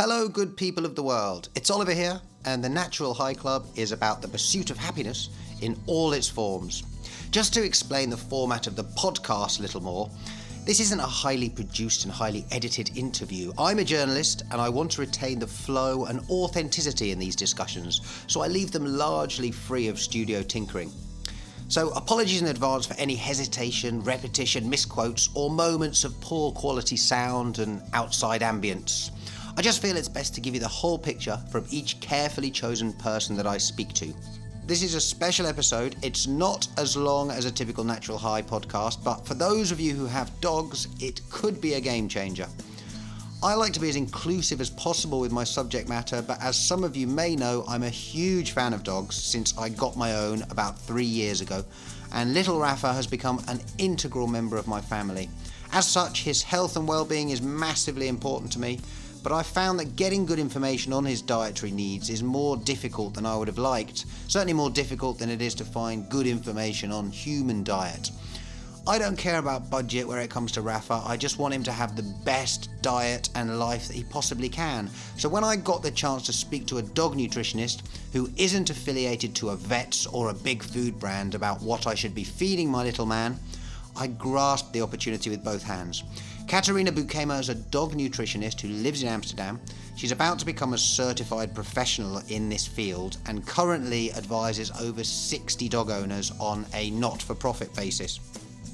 Hello, good people of the world. It's Oliver here, and the Natural High Club is about the pursuit of happiness in all its forms. Just to explain the format of the podcast a little more, this isn't a highly produced and highly edited interview. I'm a journalist, and I want to retain the flow and authenticity in these discussions, so I leave them largely free of studio tinkering. So apologies in advance for any hesitation, repetition, misquotes, or moments of poor quality sound and outside ambience. I just feel it's best to give you the whole picture from each carefully chosen person that I speak to. This is a special episode. It's not as long as a typical Natural High podcast, but for those of you who have dogs, it could be a game changer. I like to be as inclusive as possible with my subject matter, but as some of you may know, I'm a huge fan of dogs since I got my own about 3 years ago, and little Rafa has become an integral member of my family. As such, his health and well-being is massively important to me, but I found that getting good information on his dietary needs is more difficult than I would have liked, certainly more difficult than it is to find good information on human diet. I don't care about budget where it comes to Rafa, I just want him to have the best diet and life that he possibly can. So when I got the chance to speak to a dog nutritionist who isn't affiliated to a vet's or a big food brand about what I should be feeding my little man, I grasped the opportunity with both hands. Katerina Bukema is a dog nutritionist who lives in Amsterdam. She's about to become a certified professional in this field and currently advises over 60 dog owners on a not-for-profit basis.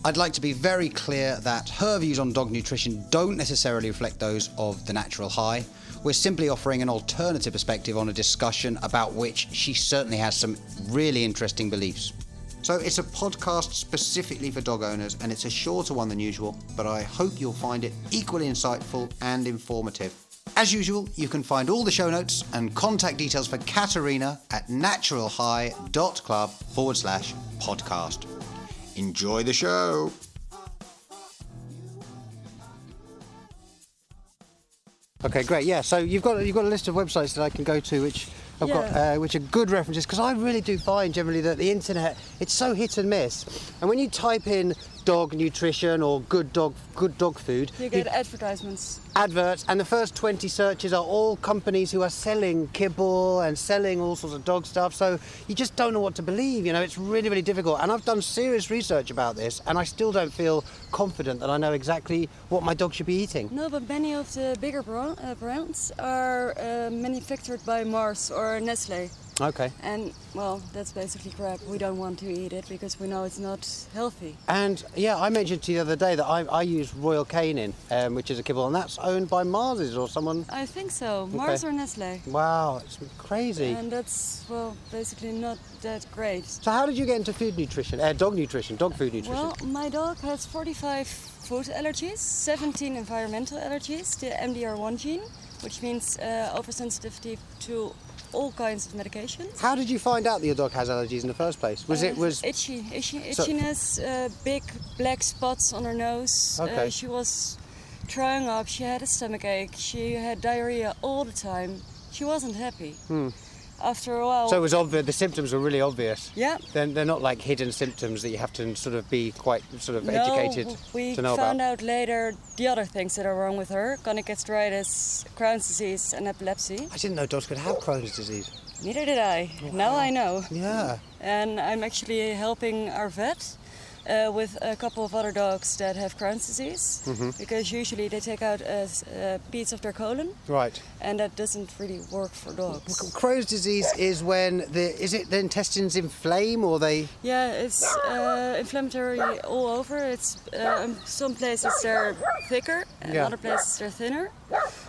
I'd like to be very clear that her views on dog nutrition don't necessarily reflect those of the Natural High. We're simply offering an alternative perspective on a discussion about which she certainly has some really interesting beliefs. So it's a podcast specifically for dog owners, and it's a shorter one than usual, but I hope you'll find it equally insightful and informative. As usual, you can find all the show notes and contact details for Katerina at naturalhigh.club/podcast. Enjoy the show. Okay, great. Yeah, so you've got a list of websites that I can go to, which I've got, which are good references, because I really do find generally that the internet, it's so hit and miss. And when you type in dog nutrition or good dog food, you get advertisements. Adverts, and the first 20 searches are all companies who are selling kibble and selling all sorts of dog stuff, so you just don't know what to believe. It's really, really difficult. And I've done serious research about this, and I still don't feel confident that I know exactly what my dog should be eating. No, but many of the bigger brands are manufactured by Mars or Nestle. Okay. And, well, that's basically crap. We don't want to eat it because we know it's not healthy. And, yeah, I mentioned to you the other day that I use Royal Canin, which is a kibble, and that's owned by Mars's or someone? I think so. Mars or Nestle. Wow, it's crazy. And that's, well, basically not that great. So how did you get into dog food nutrition? Well, my dog has 45 food allergies, 17 environmental allergies, the MDR1 gene, which means oversensitivity to all kinds of medications. How did you find out that your dog has allergies in the first place? Itchiness, big black spots on her nose. Okay. She was throwing up, she had a stomach ache, she had diarrhea all the time. She wasn't happy. After a while... So it was obvious, the symptoms were really obvious? Yeah. They're not like hidden symptoms that you have to sort of be quite educated to know about? We found out later the other things that are wrong with her. Chronic gastritis, Crohn's disease and epilepsy. I didn't know dogs could have Crohn's disease. Neither did I. Wow. Now I know. Yeah. And I'm actually helping our vet with a couple of other dogs that have Crohn's disease, because usually they take out a piece of their colon. Right. And that doesn't really work for dogs. Crohn's disease is when the intestines inflame, or they? Yeah, it's inflammatory all over. It's in some places they're thicker, and other places they're thinner.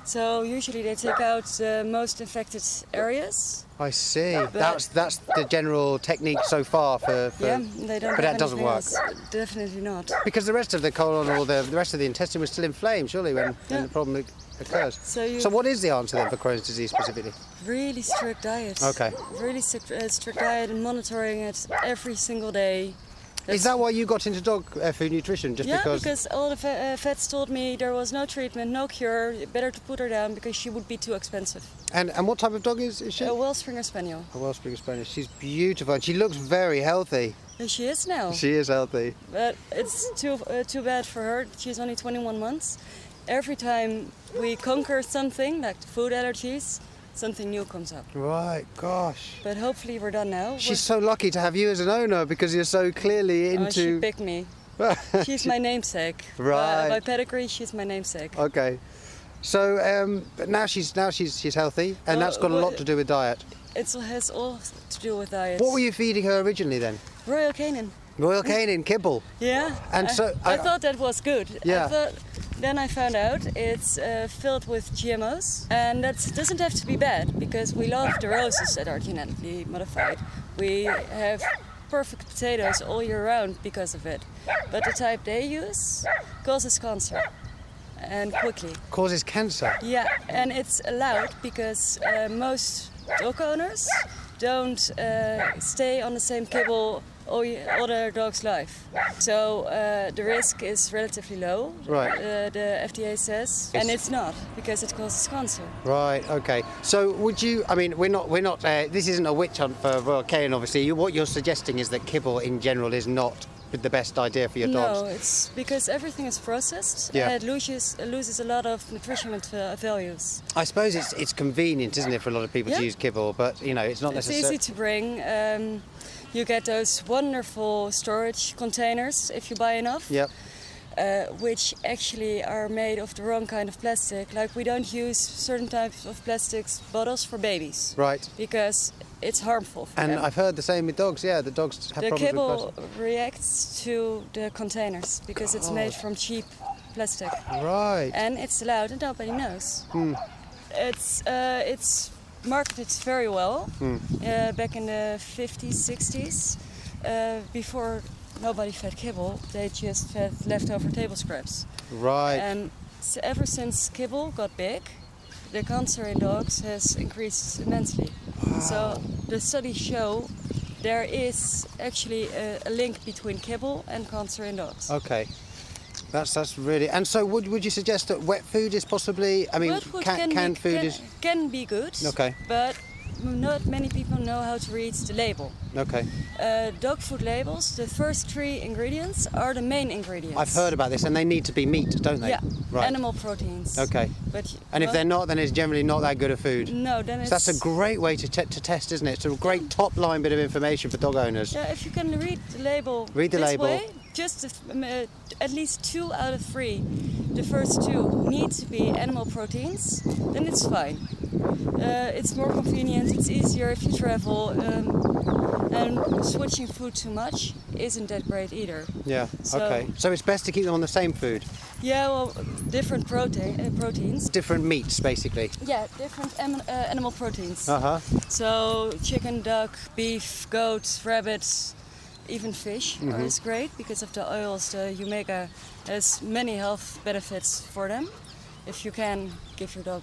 So usually they take out the most infected areas. I see. That's the general technique so far for yeah, they don't. But that doesn't work. Definitely not. Because the rest of the colon or the rest of the intestine was still inflamed, surely, when the problem occurs. So what is the answer then for Crohn's disease specifically? Really strict diet. Okay. Really strict diet and monitoring it every single day. Is that why you got into dog food nutrition? Because all the vets told me there was no treatment, no cure, better to put her down because she would be too expensive. And what type of dog is she? A Welsh Springer Spaniel. A Welsh Springer Spaniel. She's beautiful and she looks very healthy. She is now. She is healthy. But it's too bad for her. She's only 21 months. every time we conquer something, like food allergies, something new comes up. Right, gosh. But hopefully we're done now. She's so lucky to have you as an owner because you're so clearly into... She picked me. She's my namesake. Right. By pedigree, she's my namesake. Okay. So but now she's healthy, and that's got a lot to do with diet. It has all to do with diet. What were you feeding her originally then? Royal Canin. Royal Canin, kibble. Yeah. And I thought that was good. Yeah. Then I found out it's filled with GMOs, and that doesn't have to be bad because we love the roses that are genetically modified. We have perfect potatoes all year round because of it. But the type they use causes cancer, and quickly. Causes cancer? Yeah, and it's allowed because most dog owners don't stay on the same kibble all their dog's life. So the risk is relatively low, right. The FDA says, and it's not, because it causes cancer. Right, okay. So would you, I mean, we're not this isn't a witch hunt for Royal Canin, obviously. What you're suggesting is that kibble in general is not the best idea for your dogs. No, it's because everything is processed, yeah. And it loses a lot of nutritional values. I suppose it's convenient, isn't it, for a lot of people to use kibble, but, you know, it's not necessarily... It's easy to bring. You get those wonderful storage containers if you buy enough, yep. Which actually are made of the wrong kind of plastic. Like, we don't use certain types of plastics bottles for babies. Right. Because it's harmful for them. And I've heard the same with dogs, yeah, the dogs have problems with plastic. The kibble reacts to the containers because it's made from cheap plastic. Right. And it's allowed and nobody knows. It's marketed very well back in the 50s, 60s. Before nobody fed kibble, they just fed leftover table scraps. Right. And so ever since kibble got big, the cancer in dogs has increased immensely. Wow. So the studies show there is actually a link between kibble and cancer in dogs. Okay. That's really... And so would you suggest that wet food is possibly... I mean, canned food can be good, okay. But not many people know how to read the label. Okay. Dog food labels, the first 3 ingredients are the main ingredients. I've heard about this, and they need to be meat, don't they? Yeah, right. Animal proteins. Okay. And if they're not, then it's generally not that good a food. No, then it's... So that's a great way to test, isn't it? It's a great top-line bit of information for dog owners. Yeah, if you can read the label way, just at least 2 out of 3, the first 2 need to be animal proteins, then it's fine. It's more convenient, it's easier if you travel, and switching food too much isn't that great either. Yeah, okay. So it's best to keep them on the same food? Yeah, well, different proteins. Different meats, basically? Yeah, different animal proteins. Uh-huh. So chicken, duck, beef, goat, rabbit, even fish is great because of the oils. The omega has many health benefits for them. If you can give your dog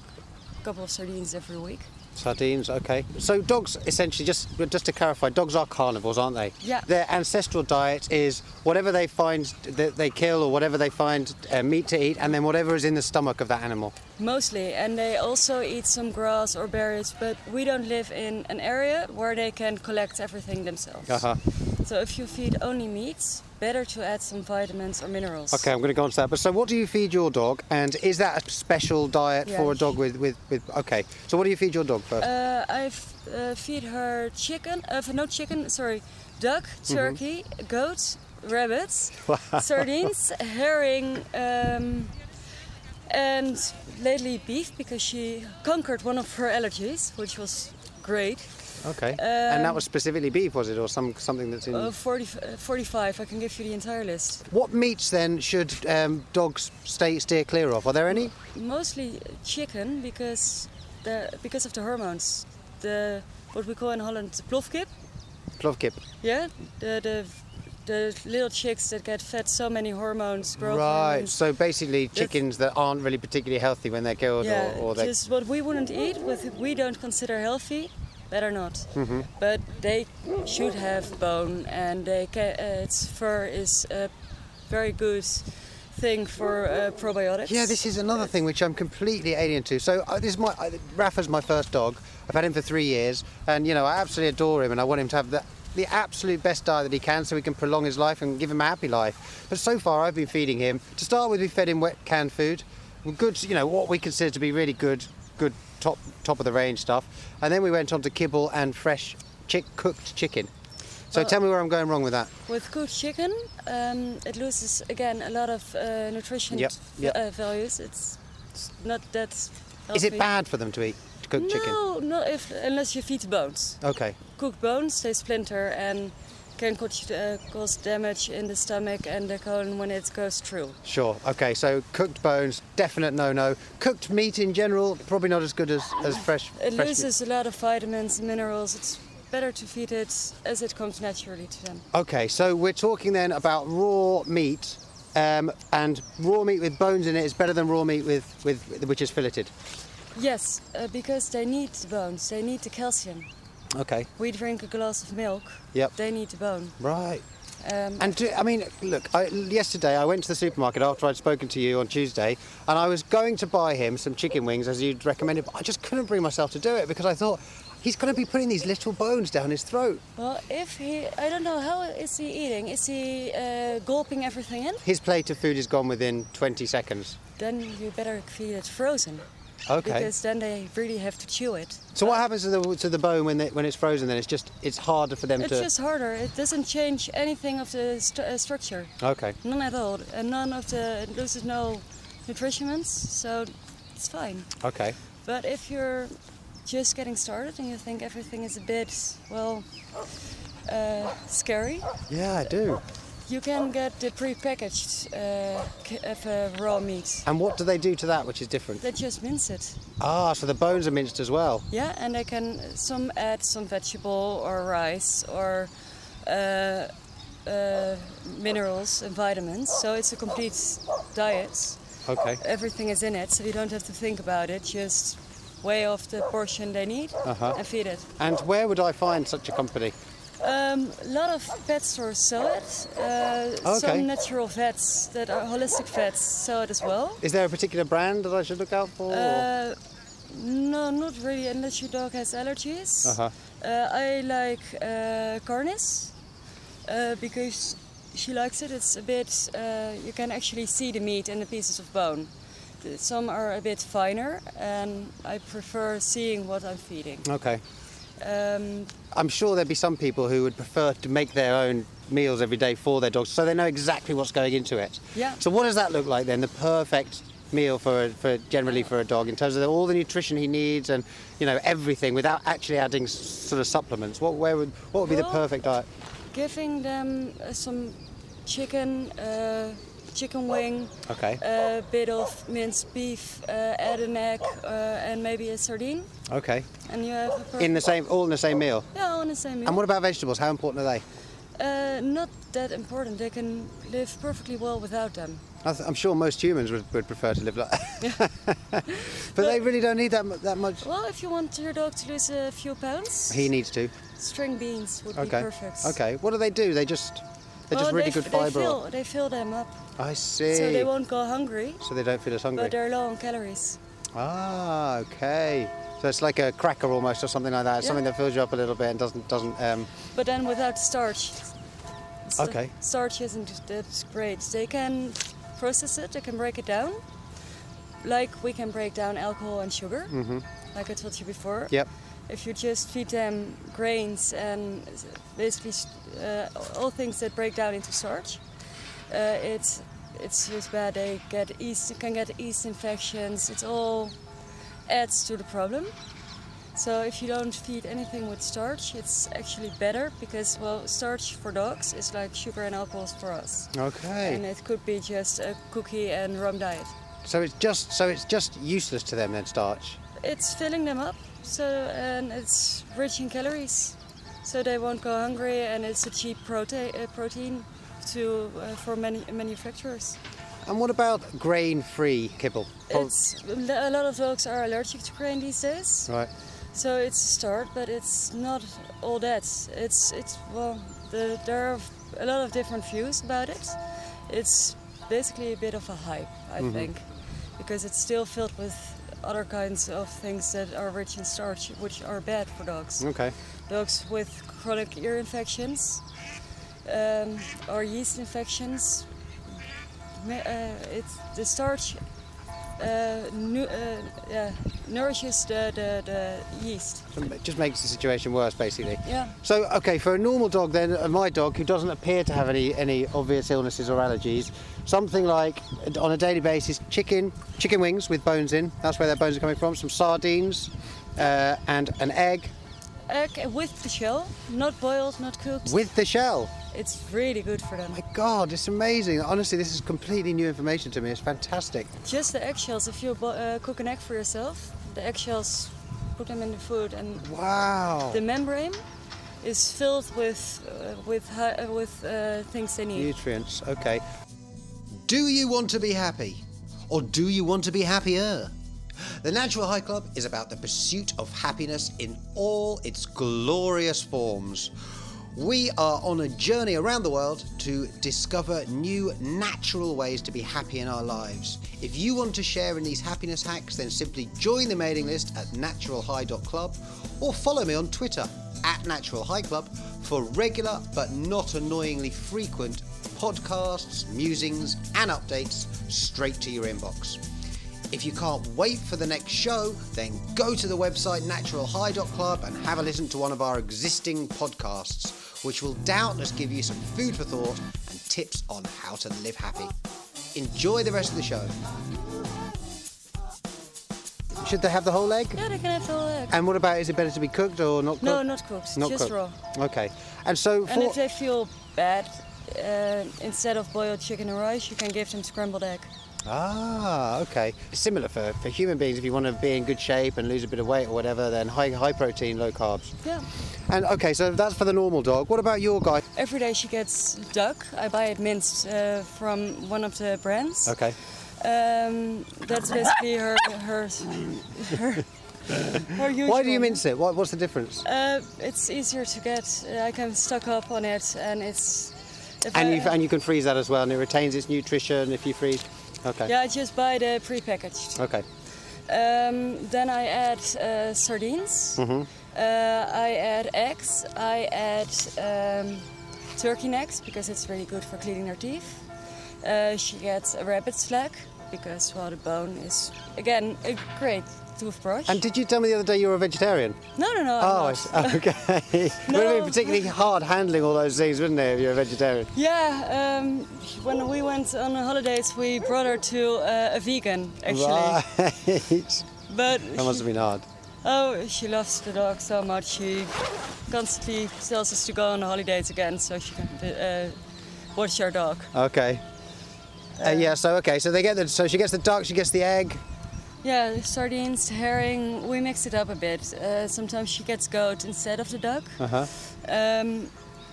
a couple of sardines every week. Sardines, okay. So dogs, essentially, just to clarify, dogs are carnivores, aren't they? Yeah. Their ancestral diet is whatever they find that they kill, or whatever they find meat to eat, and then whatever is in the stomach of that animal. Mostly, and they also eat some grass or berries, but we don't live in an area where they can collect everything themselves. Uh-huh. So if you feed only meat, better to add some vitamins or minerals. Okay, I'm going to go on to that. But so what do you feed your dog? And is that a special diet for a dog with... Okay, so what do you feed your dog first? I feed her duck, turkey, goat, rabbits, sardines, herring, and lately beef, because she conquered one of her allergies, which was great. Okay. And that was specifically beef, was it, or something that's in... 45. I can give you the entire list. What meats then should dogs steer clear of? Are there any? Mostly chicken, because of the hormones. What we call in Holland plofkip. Plofkip. Yeah. The little chicks that get fed so many hormones, growth right, hormones. So basically chickens that aren't really particularly healthy when they're killed, or they... just what we wouldn't eat, we don't consider healthy. Better not, but they should have bone, and its fur is a very good thing for probiotics. Yeah, this is another thing which I'm completely alien to. So this is Rafa's my first dog. I've had him for 3 years, and I absolutely adore him, and I want him to have the absolute best diet that he can, so he can prolong his life and give him a happy life. But so far, I've been feeding him. To start with, we fed him wet canned food. good, what we consider to be really good top of the range stuff. And then we went on to kibble and fresh cooked chicken. So tell me where I'm going wrong with that. With cooked chicken, it loses again a lot of nutrition values. It's not that healthy. Is it bad for them to eat cooked chicken? No, unless you feed the bones. Okay. Cooked bones, they splinter and can cause damage in the stomach and the colon when it goes through. Sure. Okay. So cooked bones, definite no-no. Cooked meat in general, probably not as good as fresh. It loses a lot of vitamins and minerals. It's better to feed it as it comes naturally to them. Okay. So we're talking then about raw meat, and raw meat with bones in it is better than raw meat with which is filleted. Yes, because they need the bones. They need the calcium. Okay. We drink a glass of milk. Yep. They need the bone. Right. Yesterday I went to the supermarket after I'd spoken to you on Tuesday, and I was going to buy him some chicken wings as you'd recommended, but I just couldn't bring myself to do it because I thought he's going to be putting these little bones down his throat. Well, I don't know, how is he eating? Is he gulping everything in? His plate of food is gone within 20 seconds. Then you better feed it frozen. Okay. Because then they really have to chew it. So what happens to the bone when it's frozen? Then it's harder for them to. It's just harder. It doesn't change anything of the structure. Okay. None at all, and it loses no nutrients, so it's fine. Okay. But if you're just getting started and you think everything is a bit scary. Yeah, I do. You can get the pre-packaged raw meat. And what do they do to that, which is different? They just mince it. Ah, so the bones are minced as well. Yeah, and they can add some vegetable or rice or minerals and vitamins. So it's a complete diet. Okay. Everything is in it, so you don't have to think about it. Just weigh off the portion they need and feed it. And where would I find such a company? A lot of pet stores sell it. Some natural vets that are holistic vets sell it as well. Is there a particular brand that I should look out for? No, not really, unless your dog has allergies. I like Carnis because she likes it. It's a bit, you can actually see the meat and the pieces of bone. Some are a bit finer, and I prefer seeing what I'm feeding. Okay. I'm sure there'd be some people who would prefer to make their own meals every day for their dogs, so they know exactly what's going into it. Yeah. So what does that look like then? The perfect meal for a dog in terms of all the nutrition he needs and everything without actually adding sort of supplements. What would be the perfect diet? Giving them some chicken wing, a bit of minced beef, add an egg, and maybe a sardine. Okay. And you have all in the same meal. Yeah, all in the same meal. And what about vegetables? How important are they? Not that important. They can live perfectly well without them. I'm sure most humans would prefer to live like that. but they really don't need that much. Well, if you want your dog to lose a few pounds, he needs to. String beans would be perfect. Okay. What do? They're just really good fibre. They fill them up. I see. So they won't go hungry. So they don't feel as hungry. But they're low on calories. Ah, okay. So it's like a cracker almost, or something like that. Something that fills you up a little bit and doesn't. But then without starch. Okay. Starch isn't that great. They can process it. They can break it down, like we can break down alcohol and sugar. Like I told you before. Yep. If you just feed them grains and basically all things that break down into starch, it's just bad. They can get yeast infections. It all adds to the problem. So if you don't feed anything with starch, it's actually better because, well, starch for dogs is like sugar and alcohol for us. Okay. And it could be just a cookie and rum diet. So it's just useless to them then, starch. It's filling them up, and it's rich in calories, so they won't go hungry, and it's a cheap protein for manufacturers. And what about grain-free kibble? A lot of dogs are allergic to grain these days. Right. So it's a start, but it's not all that. There are a lot of different views about it. It's basically a bit of a hype, I think, because it's still filled with other kinds of things that are rich in starch, which are bad for dogs. Okay. Dogs with chronic ear infections or yeast infections, the starch nourishes the yeast. It just makes the situation worse, basically. Yeah. So, okay, for a normal dog then, my dog, who doesn't appear to have any obvious illnesses or allergies, something like, on a daily basis, chicken wings with bones in, that's where their bones are coming from, some sardines, and an egg. Egg with the shell, not boiled, not cooked. With the shell? It's really good for them. My God, it's amazing. Honestly, this is completely new information to me. It's fantastic. Just the eggshells. If you cook an egg for yourself, the eggshells, put them in the food, and wow, the membrane is filled with things they need. Nutrients. Okay. Do you want to be happy? Or do you want to be happier? The Natural High Club is about the pursuit of happiness in all its glorious forms. We are on a journey around the world to discover new natural ways to be happy in our lives. If you want to share in these happiness hacks, then simply join the mailing list at naturalhigh.club or follow me on Twitter @naturalhighclub for regular but not annoyingly frequent podcasts, musings and updates straight to your inbox. If you can't wait for the next show, then go to the website naturalhigh.club and have a listen to one of our existing podcasts, which will doubtless give you some food for thought and tips on how to live happy. Enjoy the rest of the show. Should they have the whole egg? Yeah, they can have the whole egg. And what about, is it better to be cooked or not cooked? No, not cooked, not just cooked. raw. Okay. And so And if they feel bad, instead of boiled chicken and rice, you can give them scrambled egg. Ah, okay. Similar for human beings. If you want to be in good shape and lose a bit of weight or whatever, then high protein, low carbs. Yeah. And okay, so that's for the normal dog. What about your guy? Every day she gets duck. I buy it minced from one of the brands. Okay. That's basically her usual. Why do you mince it? What's the difference? It's easier to get. I can stock up on it, and it's. And you can freeze that as well, and it retains its nutrition if you freeze. Okay. Yeah, I just buy the pre-packaged. Okay. Then I add sardines. Mm-hmm. I add eggs. I add turkey necks because it's really good for cleaning her teeth. She gets a rabbit's flag because, well, the bone is, again, a great toothbrush. And did you tell me the other day you were a vegetarian? No. Oh, okay. It would have been particularly hard handling all those things, wouldn't it, if you're a vegetarian? Yeah, when we went on holidays, we brought her to a vegan, actually. Right. But that must have been hard. Oh, she loves the dog so much. She constantly tells us to go on holidays again so she can watch our dog. Okay. So they get so she gets the duck, she gets the egg. Yeah, sardines, herring, we mix it up a bit. Sometimes she gets goat instead of the duck. Uh-huh.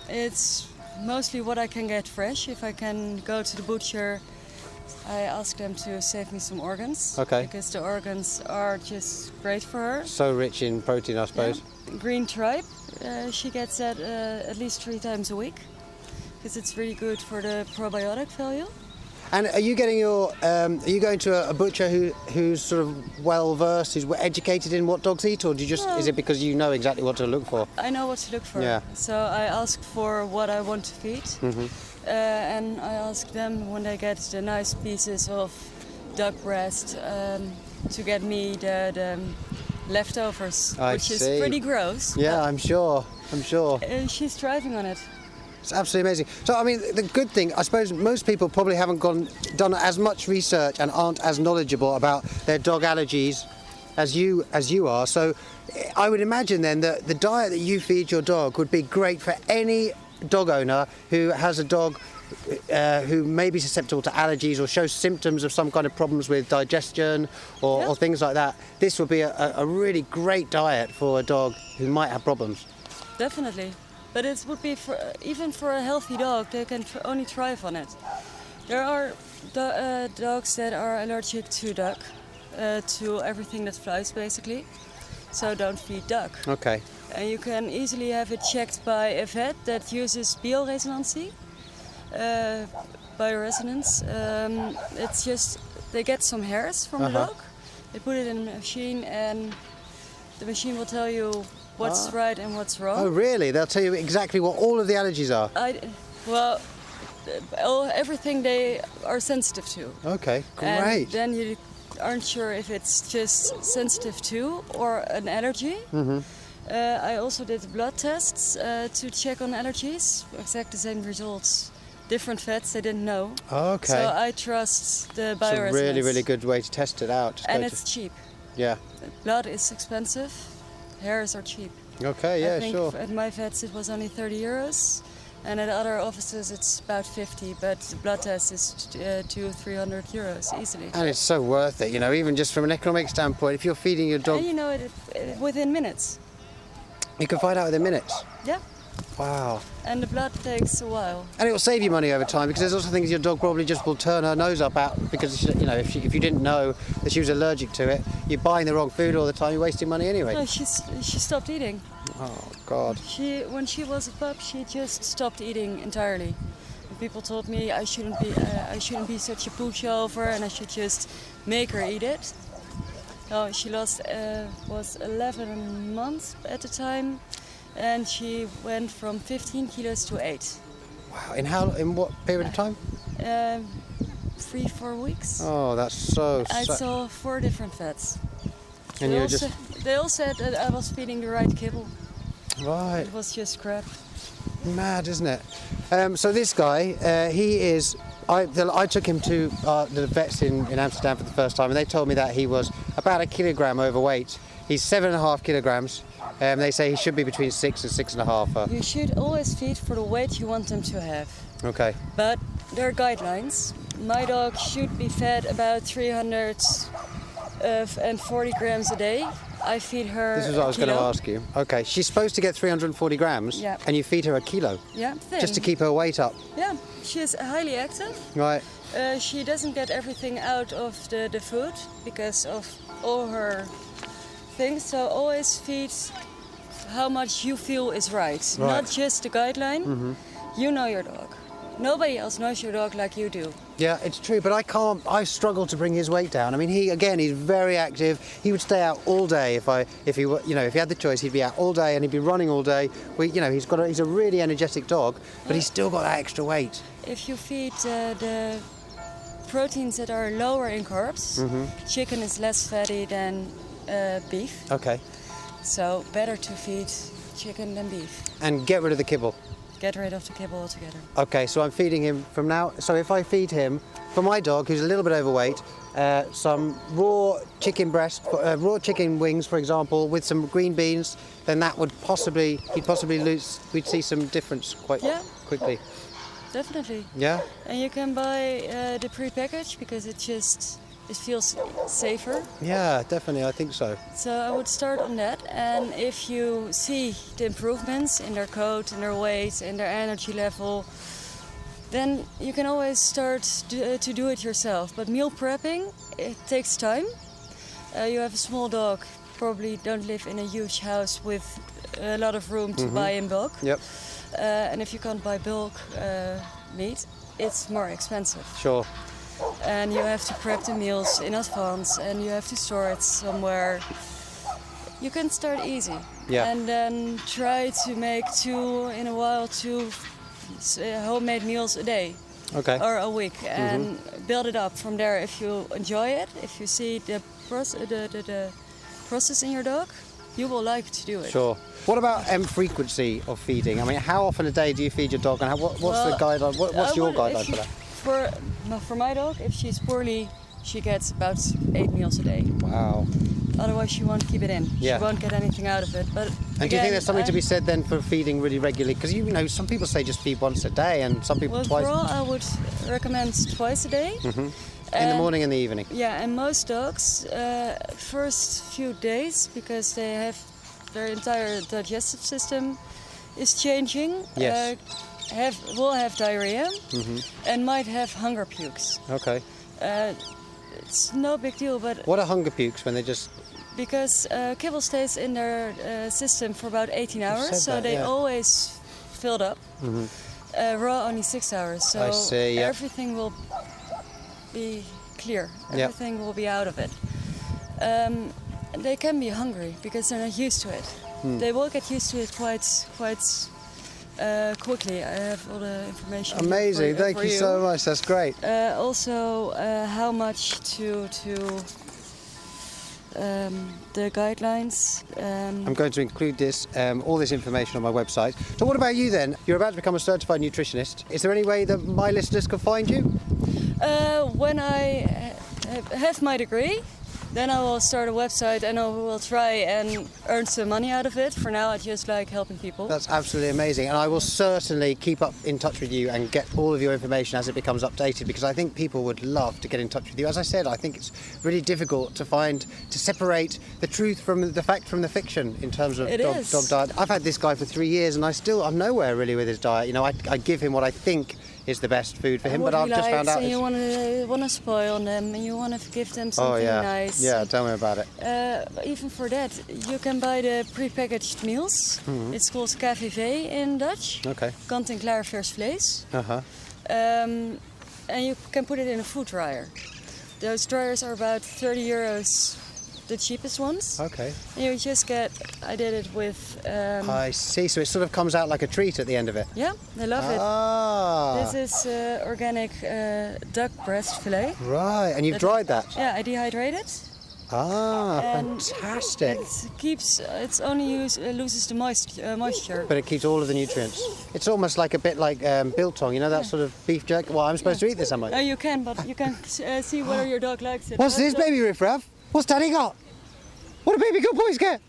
It's mostly what I can get fresh. If I can go to the butcher, I ask them to save me some organs. Okay. Because the organs are just great for her. So rich in protein, I suppose. Yeah. Green tripe, she gets that at least 3 times a week. Because it's really good for the probiotic value. And are you getting are you going to a butcher who's sort of well versed, who's educated in what dogs eat, or do you just is it because you know exactly what to look for? I know what to look for. Yeah. So I ask for what I want to feed, and I ask them when they get the nice pieces of duck breast to get me the leftovers, which is pretty gross. Yeah, I'm sure. She's thriving on it. It's absolutely amazing. So, I mean, the good thing, I suppose most people probably haven't done as much research and aren't as knowledgeable about their dog allergies as you are. So I would imagine then that the diet that you feed your dog would be great for any dog owner who has a dog who may be susceptible to allergies or shows symptoms of some kind of problems with digestion or things like that. This would be a really great diet for a dog who might have problems. Definitely. But it would be even for a healthy dog, they can only thrive on it. There are dogs that are allergic to duck, to everything that flies basically. So don't feed duck. Okay. And you can easily have it checked by a vet that uses bioresonancy, bioresonance. It's just, they get some hairs from the dog, they put it in a machine and the machine will tell you what's right and what's wrong. Oh, really? They'll tell you exactly what all of the allergies are? Everything they are sensitive to. Okay, great. And then you aren't sure if it's just sensitive to or an allergy. I also did blood tests to check on allergies. Exactly the same results. Different vets, they didn't know. Okay. So I trust the bioresonance. It's a really, really good way to test it out. And it's cheap. Yeah. Blood is expensive. Hairs are cheap. Okay, yeah, I think sure. at my vets it was only 30 euros. And at other offices it's about 50, but the blood test is 200-300 euros easily. And it's so worth it, you know, even just from an economic standpoint. If you're feeding your dog, And you know it within minutes. you can find out within minutes. Yeah. Wow. And the blood takes a while. And it will save you money over time, because there's also things your dog probably just will turn her nose up at, because, you know, if you didn't know that she was allergic to it, you're buying the wrong food all the time, you're wasting money anyway. No, she stopped eating. Oh, God. When she was a pup, she just stopped eating entirely. And people told me I shouldn't be such a pushover and I should just make her eat it. No, she was 11 months at the time, and she went from 15 kilos to 8. Wow. In what period of time? 3-4 weeks. Oh, that's so I sad. saw 4 different vets. And They all said that I was feeding the right kibble. Right. It was just crap. Mad, isn't it? So this guy, he is. I took him to the vets in Amsterdam for the first time, and they told me that he was about 1 kilogram overweight. He's 7.5 kilograms. They say he should be between 6 and 6.5. You should always feed for the weight you want them to have. Okay. But there are guidelines. My dog should be fed about 340 grams a day. I feed her. This is what I was going to ask you. Okay, she's supposed to get 340 grams, Yeah. and you feed her 1 kilo. Yeah, thin. Just to keep her weight up. Yeah, she is highly active. Right. She doesn't get everything out of the food because of all her things. So always feed how much you feel is right. Not just the guideline. You know your dog. Nobody else knows your dog like you do. Yeah, it's true, but I struggle to bring his weight down. I mean, he's very active. He would stay out all day if he had the choice, he'd be out all day and he'd be running all day. He's a really energetic dog, but he's still got that extra weight. If you feed the proteins that are lower in carbs, chicken is less fatty than beef. Okay. So better to feed chicken than beef. And get rid of the kibble. Get rid of the kibble altogether. Okay, so I'm feeding him from now. So if I feed him, for my dog who's a little bit overweight, some raw chicken raw chicken wings, for example, with some green beans, then we'd possibly lose. We'd see some difference quite quickly. Definitely. Yeah. And you can buy the pre-packaged because it feels safer. Yeah, definitely. I think so. So I would start on that, and if you see the improvements in their coat, in their weight, in their energy level, then you can always start to do it yourself. But meal prepping, it takes time. You have a small dog, probably don't live in a huge house with a lot of room to buy in bulk. Yep. And if you can't buy bulk meat, it's more expensive. Sure. And you have to prep the meals in advance and you have to store it somewhere. You can start easy. Yeah. And then try to make two homemade meals a day. Okay. Or a week, and build it up from there. If you enjoy it, if you see the process in your dog, you will like to do it. Sure. What about frequency of feeding? I mean, how often a day do you feed your dog, and what's the guideline? What's your guideline for that? For my dog, if she's poorly, she gets about 8 meals a day. Wow. Otherwise, she won't keep it in. Yeah. She won't get anything out of it. But and do you think there's something to be said then for feeding really regularly? Because some people say just feed once a day, and some people twice. Overall, I would recommend twice a day. In the morning and the evening. Yeah, and most dogs, first few days, because they have their entire digestive system is changing. Yes. Will have diarrhea and might have hunger pukes. Okay. It's no big deal, but what are hunger pukes when they just? Because kibble stays in their system for about 18 hours, so they always filled up. Raw only 6 hours, so I see, yeah. Everything will be clear. Yep. Everything will be out of it. They can be hungry because they're not used to it. They will get used to it quite quickly. I have all the information. Amazing! Thank you so much. That's great. Also, how much to the guidelines. I'm going to include this, all this information on my website. So what about you then? You're about to become a certified nutritionist. Is there any way that my listeners can find you? When I have my degree, then I will start a website and I will try and earn some money out of it. For now, I just like helping people. That's absolutely amazing. And I will certainly keep up in touch with you and get all of your information as it becomes updated, because I think people would love to get in touch with you. As I said, I think it's really difficult to separate the truth from the fact from the fiction in terms of dog diet. I've had this guy for 3 years and I'm nowhere really with his diet. You know, I give him what I think is the best food for him, but I've just found out. And you want to spoil them, and you want to give them something nice. Yeah, tell me about it. Even for that, you can buy the prepackaged meals. Mm-hmm. It's called KVV in Dutch. Okay. Kant-en-klaar vers vlees. Uh-huh. And you can put it in a food dryer. Those dryers are about €30, the cheapest ones. Okay. And you just I did it with... I see, so it sort of comes out like a treat at the end of it. Yeah, they love it. This is organic duck breast fillet. Right, and you've dried that? Yeah, I dehydrate it. Fantastic. It only loses the moisture. But it keeps all of the nutrients. It's almost like a bit like biltong, you know, that sort of beef jerky. Well, I'm supposed to eat this, am I? No, you can, but you can see whether your dog likes it. What's this, baby Riff Raff? What's Daddy got? What do baby good boys get?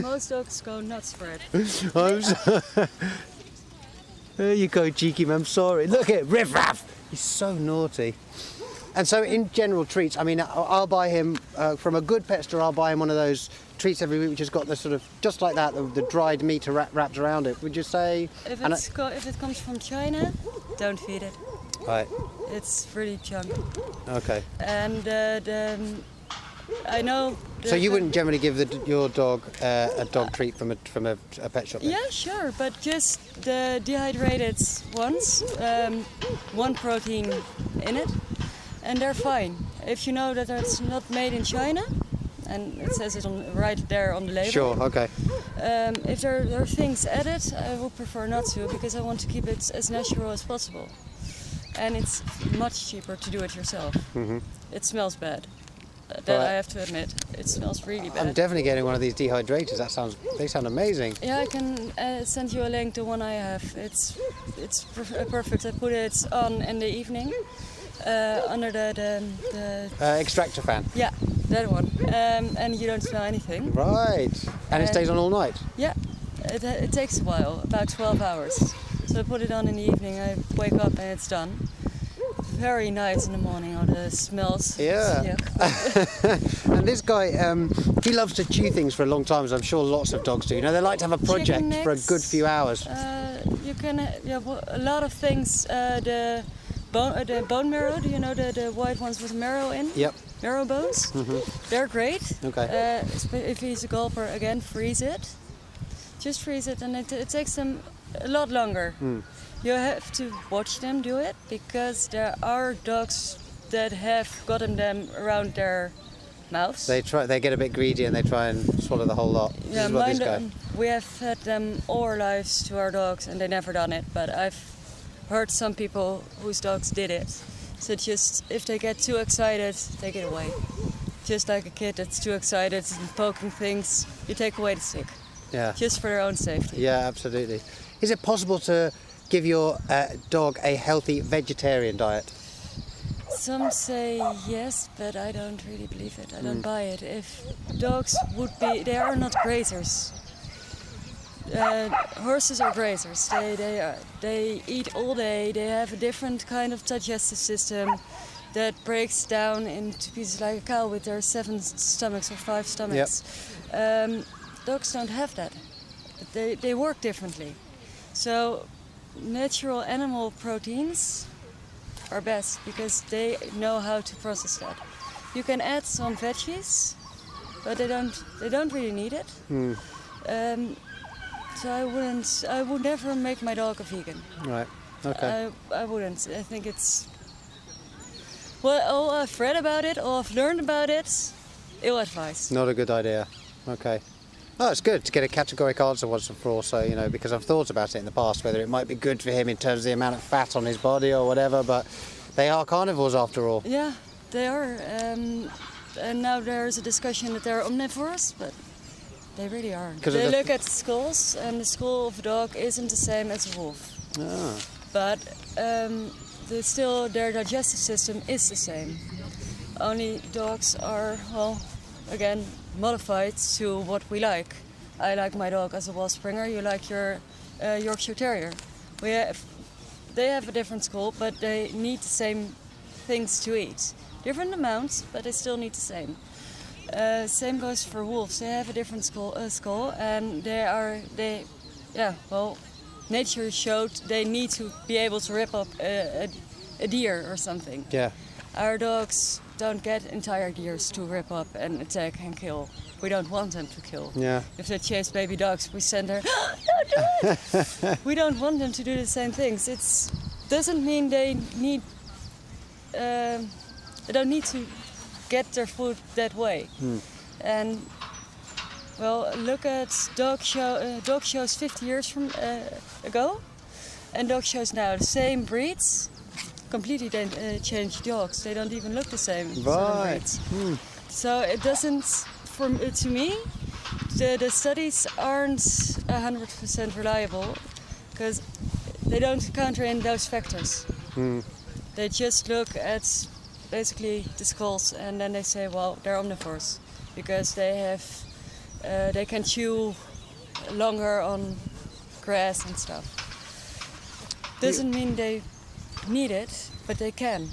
Most dogs go nuts for it. I'm sorry. There you go, cheeky, I'm sorry. Look at Riff Raff. He's so naughty. And so in general treats, I mean, I'll buy him, from a good pet store, I'll buy him one of those treats every week, which has got the sort of, just like that, the dried meat wrapped around it. Would you say? If it comes from China, don't feed it. Right. It's really junk. Okay. And I know... So you wouldn't generally give your dog a dog treat from a pet shop? Then? Yeah, sure, but just the dehydrated ones, one protein in it, and they're fine. If you know that it's not made in China, and it says it right there on the label. Sure, okay. If there are things added, I would prefer not to, because I want to keep it as natural as possible. And it's much cheaper to do it yourself. Mm-hmm. It smells bad. That I have to admit, it smells really bad. I'm definitely getting one of these dehydrators. They sound amazing. Yeah, I can send you a link to one I have. It's perfect. I put it on in the evening under the extractor fan. Yeah, that one. And you don't smell anything. Right. And it stays on all night. Yeah, it takes a while, about 12 hours. So I put it on in the evening. I wake up and it's done. Very nice in the morning, all the smells. Yeah. And this guy, he loves to chew things for a long time, as I'm sure lots of dogs do. You know, they like to have a project for a good few hours. You can, a lot of things. The bone marrow, do you know the white ones with marrow in? Yep. Marrow bones. Mm-hmm. They're great. Okay. If he's a gulper, again, freeze it. Just freeze it, and it takes them a lot longer. Mm. You have to watch them do it, because there are dogs that have gotten them around their mouths. They get a bit greedy and they try and swallow the whole lot. Yeah, we have fed them all our lives to our dogs and they never done it, but I've heard some people whose dogs did it. So just, if they get too excited, take it away. Just like a kid that's too excited and poking things, you take away the stick. Yeah. Just for their own safety. Yeah, absolutely. Is it possible to give your dog a healthy vegetarian diet? Some say yes, but I don't really believe it. I don't buy it. If dogs would be, they are not grazers. Horses are grazers. They eat all day. They have a different kind of digestive system that breaks down into pieces like a cow with their 7 stomachs or 5 stomachs. Yep. Dogs don't have that. They work differently. So natural animal proteins are best because they know how to process that. You can add some veggies, but they don't really need it. So I would never make my dog a vegan. Right. Okay. I wouldn't. I think it's, well, all I've read about it, all I've learned about it, ill advice. Not a good idea. Okay. Oh, it's good to get a categoric answer once and for all, so, you know, because I've thought about it in the past, whether it might be good for him in terms of the amount of fat on his body or whatever, but they are carnivores after all. Yeah, they are. and now there's a discussion that they're omnivores, but they really aren't. They look at the skulls, and the skull of a dog isn't the same as a wolf. Ah. But still their digestive system is the same. Only dogs are, well, again, modified to what we like. I like my dog as a Wall Springer. You like your Yorkshire Terrier. They have a different skull, but they need the same things to eat. Different amounts, but they still need the same. Same goes for wolves. They have a different skull, and nature showed they need to be able to rip up a deer or something. Yeah. Our dogs don't get entire deers to rip up and attack and kill. We don't want them to kill. Yeah. If they chase baby dogs, we send her, don't do it! We don't want them to do the same things. It doesn't mean they don't need to get their food that way. And, well, look at dog shows 50 years ago and dog shows now. The same breeds, completely changed dogs. They don't even look the same. Right. So it doesn't, to me, the studies aren't 100% reliable because they don't counter in those factors. They just look at basically the skulls and then they say, well, they're omnivores because they can chew longer on grass and stuff. Doesn't mean they need it, but they can.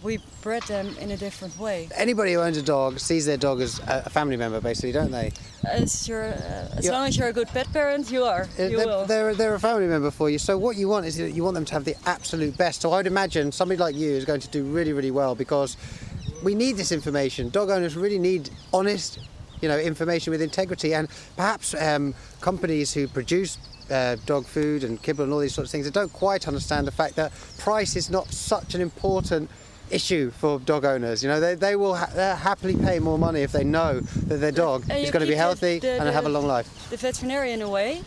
We bred them in a different way. Anybody who owns a dog sees their dog as a family member, basically, don't they? As long as you're a good pet parent, you are. They're a family member for you. So what you want is that you want them to have the absolute best. So I would imagine somebody like you is going to do really, really well because we need this information. Dog owners really need honest, information with integrity, and perhaps companies who produce dog food and kibble and all these sorts of things, they don't quite understand the fact that price is not such an important issue for dog owners. They will happily pay more money if they know that their dog is going to be healthy and have a long life. The veterinarian, in a way,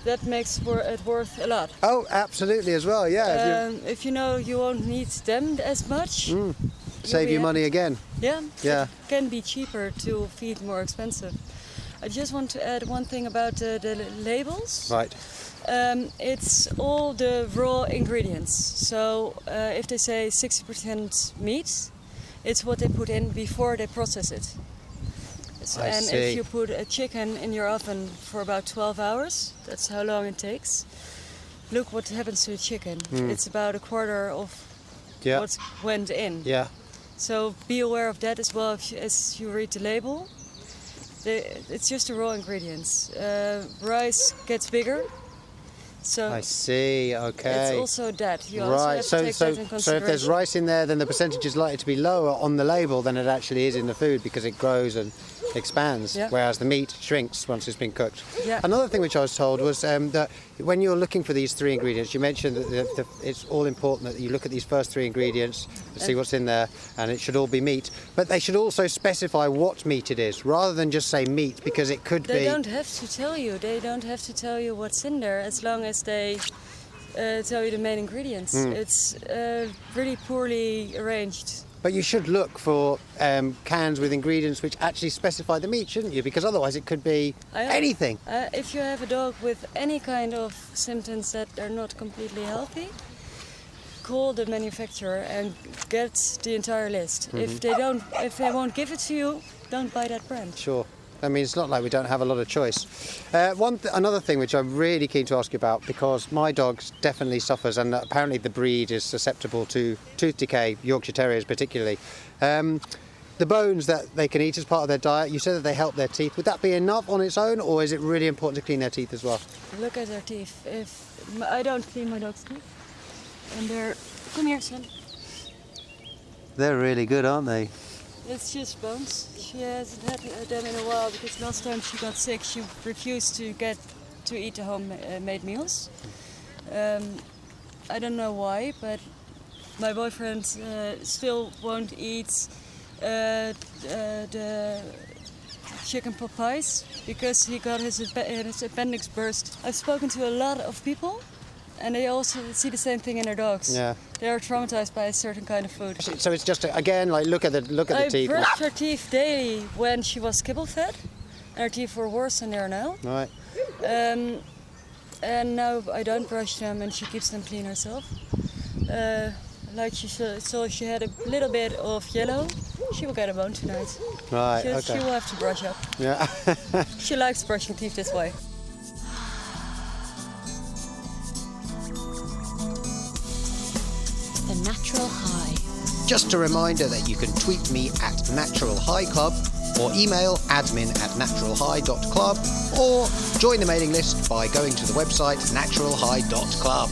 that makes it worth a lot. Oh, absolutely as well, yeah. If you know you won't need them as much. Save you money again. Yeah. Yeah. It can be cheaper to feed more expensive. I just want to add one thing about the labels. Right. It's all the raw ingredients. So if they say 60% meat, it's what they put in before they process it. If you put a chicken in your oven for about 12 hours, that's how long it takes. Look what happens to the chicken. It's about a quarter of what went in. Yeah. So be aware of that as well as you read the label. It's just the raw ingredients. Rice gets bigger. So I see, okay. It's also that. You also have to take that in consideration. So if there's rice in there, then the percentage is likely to be lower on the label than it actually is in the food because it grows and expands, whereas the meat shrinks once it's been cooked. Yeah. Another thing which I was told was that when you're looking for these three ingredients, you mentioned that it's all important that you look at these first three ingredients and see what's in there, and it should all be meat. But they should also specify what meat it is, rather than just say meat, because it could be... They don't have to tell you. They don't have to tell you what's in there, as long as they tell you the main ingredients. It's really poorly arranged. But you should look for cans with ingredients which actually specify the meat, shouldn't you? Because otherwise it could be anything. If you have a dog with any kind of symptoms that are not completely healthy, call the manufacturer and get the entire list. If they won't give it to you, don't buy that brand. Sure. I mean, it's not like we don't have a lot of choice. Another thing which I'm really keen to ask you about, because my dog definitely suffers, and apparently the breed is susceptible to tooth decay, Yorkshire Terriers particularly. The bones that they can eat as part of their diet, you said that they help their teeth. Would that be enough on its own, or is it really important to clean their teeth as well? Look at their teeth. I don't clean my dog's teeth. And come here, son. They're really good, aren't they? It's just bones. She hasn't had them in a while because last time she got sick, she refused to eat the homemade meals. I don't know why, but my boyfriend still won't eat the chicken pot pies because he got his appendix burst. I've spoken to a lot of people, And they also see the same thing in their dogs. Yeah. They are traumatized by a certain kind of food. So it's just again like look at the teeth. I brushed her teeth daily when she was kibble fed, and her teeth were worse than they are now. Right. And now I don't brush them, and she keeps them clean herself. Like so she had a little bit of yellow. She will get a bone tonight. Right. She will have to brush up. Yeah. She likes brushing teeth this way. The Natural High. Just a reminder that you can tweet me at Natural High Club, or email admin@naturalhigh.club, or join the mailing list by going to the website naturalhigh.club.